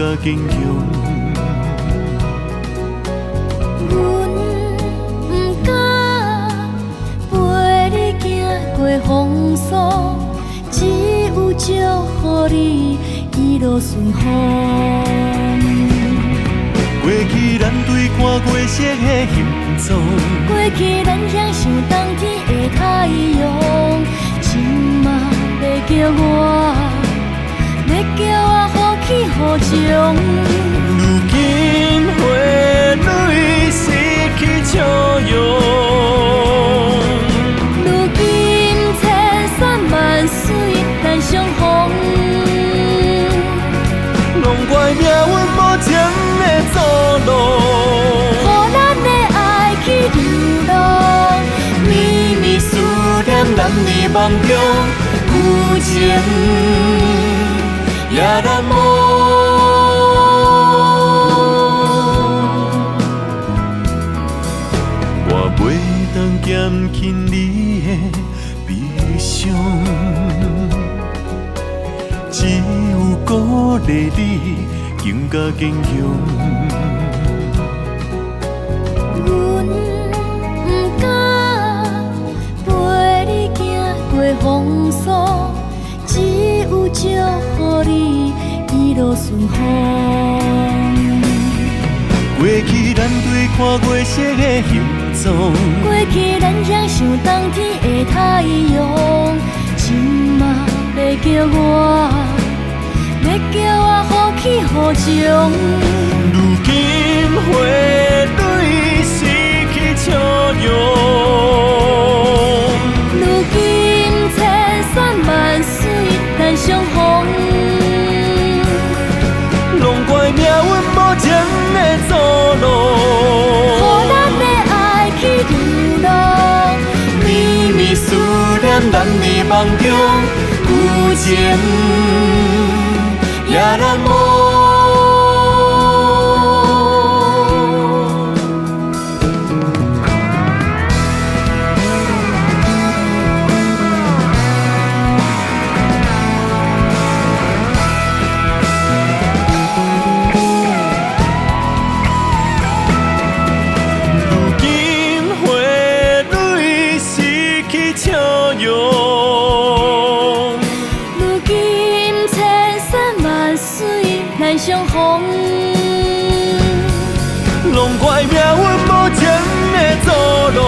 甲坚强。阮不敢陪你行过风霜，只有祝福你一路顺风。过去咱对看过色的形状，过去咱享受冬天的太阳，今嘛要叫我，好起好情。如今花蕊失去笑容，如今千山万水难相逢，拢怪命运无情的阻路，予咱的爱去流浪，绵绵思念男儿梦中，有情也难忘。我袂当减轻你的悲伤，只有鼓励你更加坚强。阮不敢陪你行过风霜，只有祝福你一路顺风。过去咱对看过色的形状，过去咱享受冬天的太阳，今嘛要叫我好起好情。如今花蕊失去笑容，如今千山万水难相逢，拢怪命运无情的阻路，予咱的爱去流浪，绵绵思念男儿梦中，有情也难忘。笑容，如今千山万水难相逢，拢怪命运无情的阻路。